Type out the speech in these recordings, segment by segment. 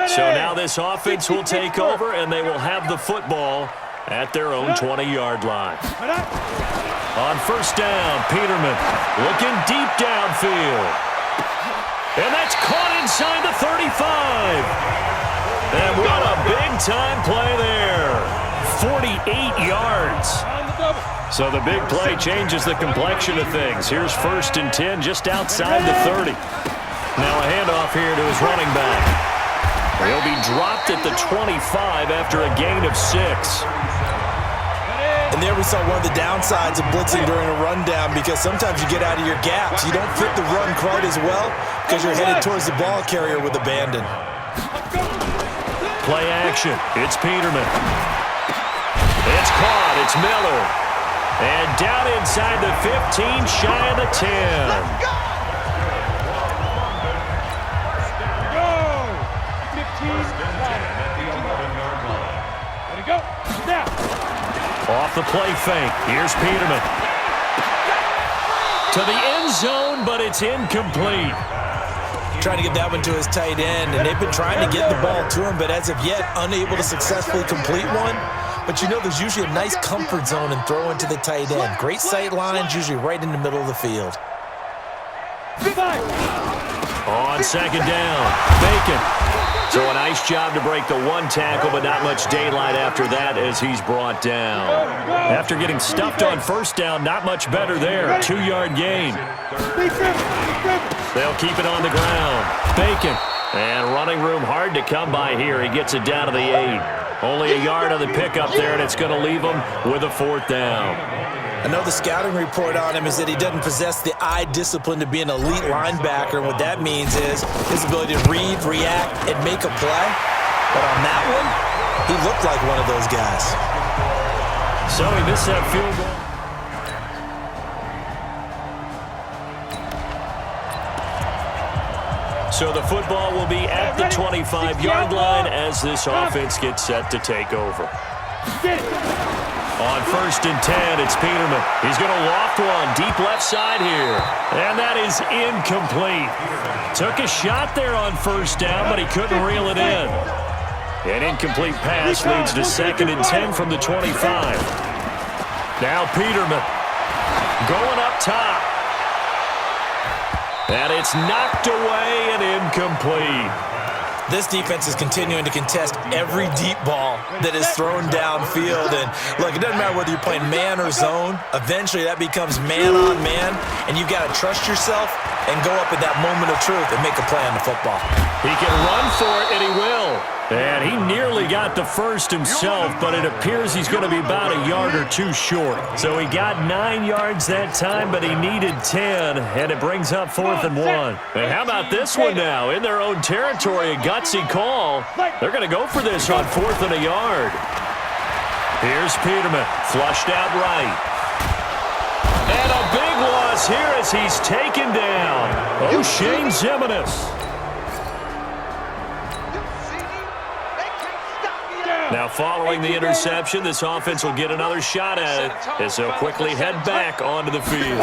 So now this offense will take over, and they will have the football at their own 20-yard line. On first down, Peterman looking deep downfield. And that's caught inside the 35. And what a big-time play there. 48 yards. So the big play changes the complexion of things. Here's first and 10 just outside the 30. Now a handoff here to his running back. He'll be dropped at the 25 after a gain of 6. And there we saw one of the downsides of blitzing during a rundown, because sometimes you get out of your gaps. You don't fit the run quite as well because you're headed towards the ball carrier with abandon. Play action. It's Peterman. It's caught. It's Miller. And down inside the 15, shy of the 10. Off the play fake. Here's Peterman. To the end zone, but it's incomplete. Trying to get that one to his tight end, and they've been trying to get the ball to him, but as of yet, unable to successfully complete one. But you know there's usually a nice comfort zone in throwing to the tight end. Great sight lines, usually right in the middle of the field. On second down, Bacon. So a nice job to break the one tackle, but not much daylight after that as he's brought down. After getting stuffed on first down, not much better there. 2-yard gain. They'll keep it on the ground. Bacon. And running room hard to come by here. He gets it down to the 8. Only a yard on the pickup there, and it's going to leave him with a 4th down. I know the scouting report on him is that he doesn't possess the eye discipline to be an elite linebacker. And what that means is his ability to read, react, and make a play. But on that one, he looked like one of those guys. So he missed that field goal. So the football will be at the 25-yard line as this offense gets set to take over. On first and 10, it's Peterman. He's going to loft one deep left side here. And that is incomplete. Took a shot there on first down, but he couldn't reel it in. An incomplete pass leads to second and 10 from the 25. Now Peterman going up top. And it's knocked away and incomplete. This defense is continuing to contest every deep ball that is thrown downfield. And look, it doesn't matter whether you're playing man or zone. Eventually that becomes man on man, and you've got to trust yourself and go up at that moment of truth and make a play on the football. He can run for it, and he will. And he nearly got the first himself, but it appears he's going to be about a yard or two short. So he got 9 yards that time, but he needed 10, and it brings up 4th and 1. And how about this one now? In their own territory, a gutsy call. They're going to go for this on 4th and a yard. Here's Peterman, flushed out right. And a big loss here as he's taken down. O'Shane Zimenez. Now following the interception, this offense will get another shot at it as they'll quickly head back onto the field.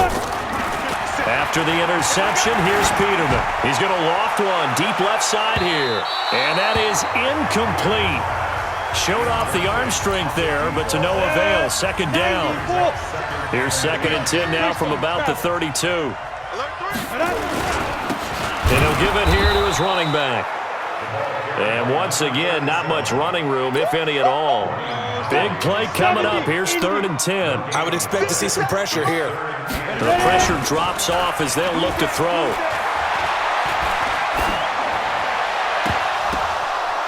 After the interception, here's Peterman. He's going to loft one deep left side here. And that is incomplete. Showed off the arm strength there, but to no avail. Second down. Here's second and 10 now from about the 32. And he'll give it here to his running back. And once again, not much running room, if any at all. Big play coming up. Here's 3rd and 10. I would expect to see some pressure here. The pressure drops off as they'll look to throw.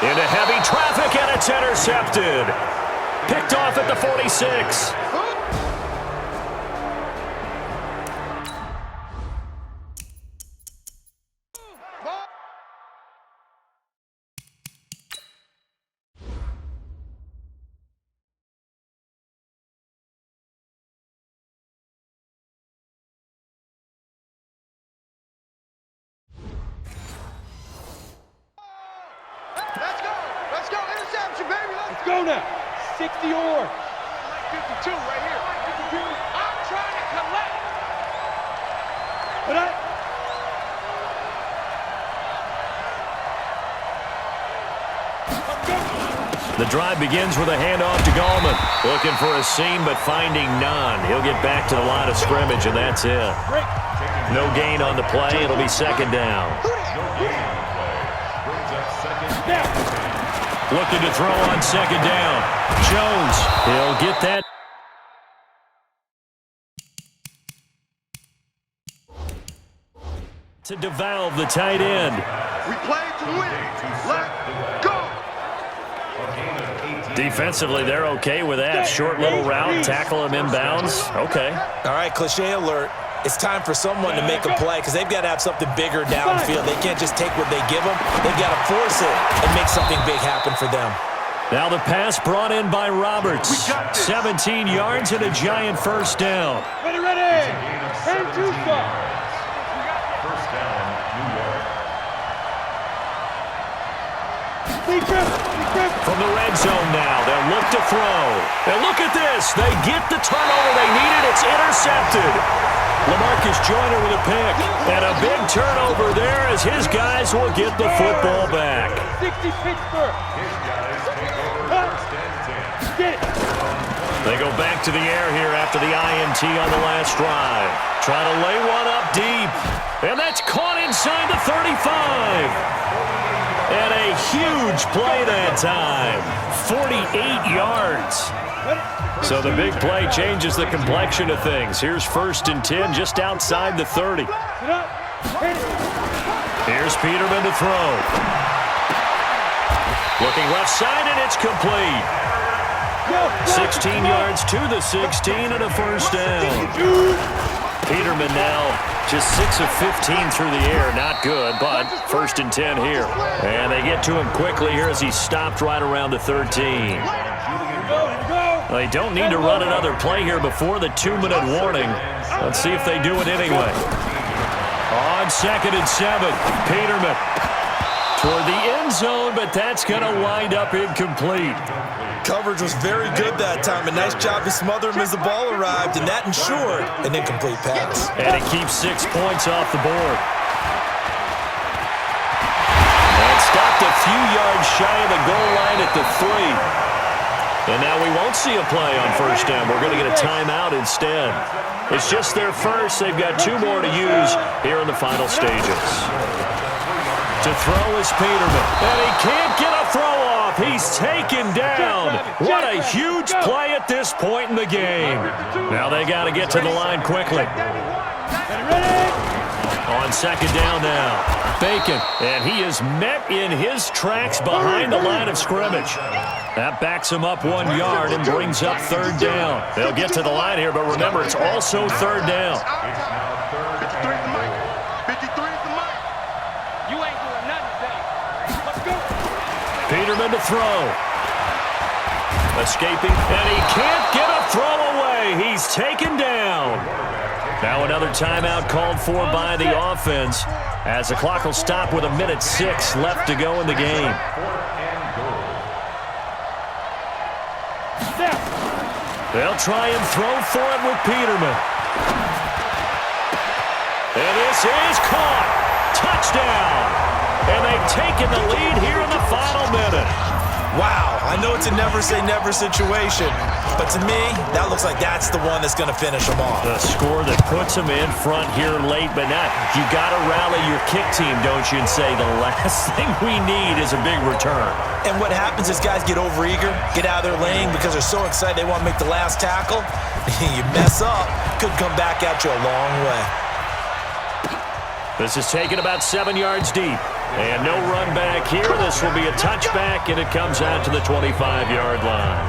Into heavy traffic, and it's intercepted. Picked off at the 46. Go now. 60 or 52 right here. 52. I'm trying to collect. But The drive begins with a handoff to Gallman. Looking for a seam, but finding none. He'll get back to the line of scrimmage, and that's it. No gain on the play. It'll be second down. Looking to throw on second down. Jones, he'll get that. To devalve the tight end. We play to win. Let's go. Defensively, they're okay with that. Short little route, tackle him inbounds. Okay. All right, cliche alert. It's time for someone to make a play because they've got to have something bigger downfield. They can't just take what they give them. They've got to force it and make something big happen for them. Now the pass brought in by Roberts. 17 yards and a giant first down. Ready. And two stars. From the red zone now, they'll look to throw. And look at this. They get the turnover they needed. It's intercepted. LaMarcus Joyner with a pick. And a big turnover there as his guys will get the football back. 60 Pittsburgh. Get it. They go back to the air here after the INT on the last drive. Trying to lay one up deep. And that's caught inside the 35. And a huge play that time. 48 yards. So the big play changes the complexion of things. Here's 1st and 10 just outside the 30. Here's Peterman to throw. Looking left side, and it's complete. 16 yards to the 16 and a first down. Peterman now just 6 of 15 through the air. Not good, but 1st and 10 here. And they get to him quickly here as he's stopped right around the 13. They don't need to run another play here before the 2-minute warning. Let's see if they do it anyway. On 2nd and 7, Peterman toward the end zone, but that's going to wind up incomplete. Coverage was very good that time. A nice job to smother him as the ball arrived, and that ensured an incomplete pass. And it keeps 6 points off the board. And stopped a few yards shy of the goal line at the 3. And now we won't see a play on first down. We're going to get a timeout instead. It's just their first. They've got 2 more to use here in the final stages. To throw is Peterman. And he can't get a throw off. He's taken down. What a huge play at this point in the game. Now they got to get to the line quickly. On 2nd down now. Bacon. And he is met in his tracks behind the line of scrimmage. That backs him up 1 yard and brings up 3rd down. They'll get to the line here, but remember, it's also 3rd down. Peterman to throw. Escaping, and he can't get a throw away. He's taken down. Now another timeout called for by the offense as the clock will stop with 1:06 left to go in the game. They'll try and throw for it with Peterman. And this is caught. Touchdown. And they've taken the lead here in the final minute. Wow, I know it's a never-say-never situation, but to me, that looks like that's the one that's going to finish them off. The score that puts them in front here late, but not. You got to rally your kick team, don't you, and say the last thing we need is a big return. And what happens is guys get overeager, get out of their lane because they're so excited they want to make the last tackle. You mess up, could come back at you a long way. This is taken about 7 yards deep. And no run back here. This will be a touchback, and it comes out to the 25-yard line.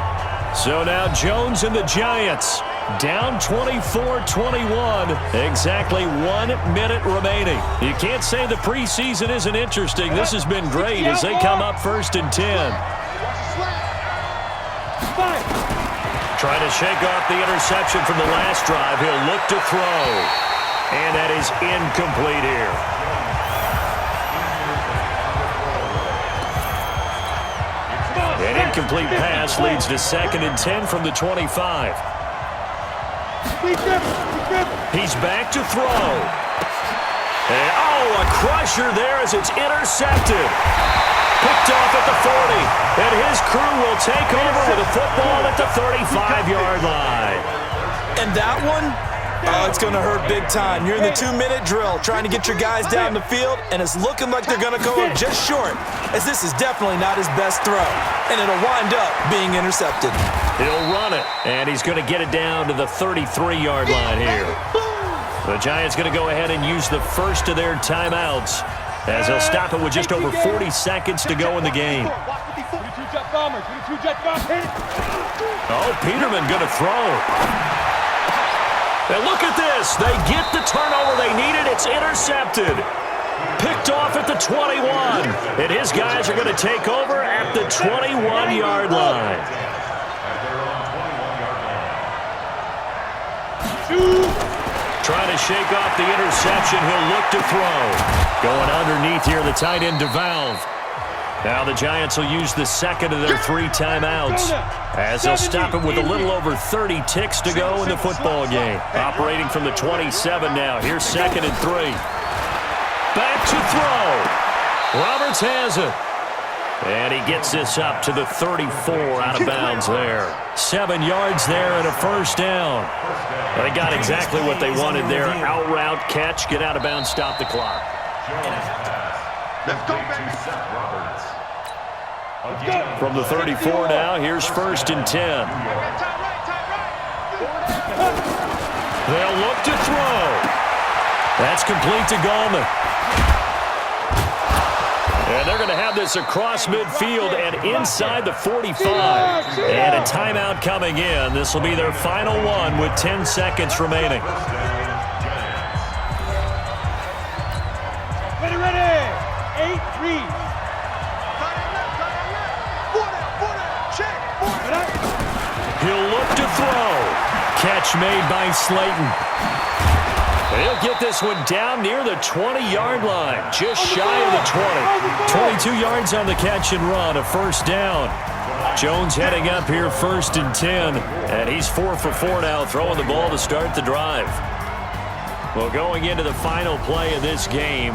So now Jones and the Giants down 24-21. Exactly 1 minute remaining. You can't say the preseason isn't interesting. This has been great as they come up 1st and 10. Trying to shake off the interception from the last drive. He'll look to throw. And that is incomplete here. An incomplete pass leads to 2nd and 10 from the 25. He's back to throw. And, a crusher there as it's intercepted. Picked off at the 40. And his crew will take over with a football at the 35-yard line. And that one, it's going to hurt big time. You're in the 2-minute drill trying to get your guys down the field, and it's looking like they're going to come up just short, as this is definitely not his best throw, and it'll wind up being intercepted. He'll run it, and he's going to get it down to the 33-yard line here. The Giants going to go ahead and use the first of their timeouts, as they'll stop it with just over 40 seconds to go in the game. Oh, Peterman going to throw. And look at this. They get the turnover they needed. It's intercepted. Picked off at the 21. And his guys are going to take over at the 21-yard line. Trying to shake off the interception. He'll look to throw. Going underneath here, the tight end DeValve. Now the Giants will use the second of their 3 timeouts, as they'll stop it with a little over 30 ticks to go in the football game. Operating from the 27 now. Here's 2nd and 3. Back to throw. Roberts has it. And he gets this up to the 34 out of bounds there. 7 yards there and a first down. They got exactly what they wanted there. Out route, catch, get out of bounds, stop the clock. Let's go, baby. From the 34 now, here's 1st and 10. They'll look to throw. That's complete to Gallman. And they're going to have this across midfield and inside the 45. And a timeout coming in. This will be their final one with 10 seconds remaining. Ready. 8-3. He'll look to throw. Catch made by Slayton. He'll get this one down near the 20-yard line, just shy of the 20. 22 yards on the catch and run, a first down. Jones heading up here 1st and 10, and he's 4 for 4 now, throwing the ball to start the drive. Well, going into the final play of this game,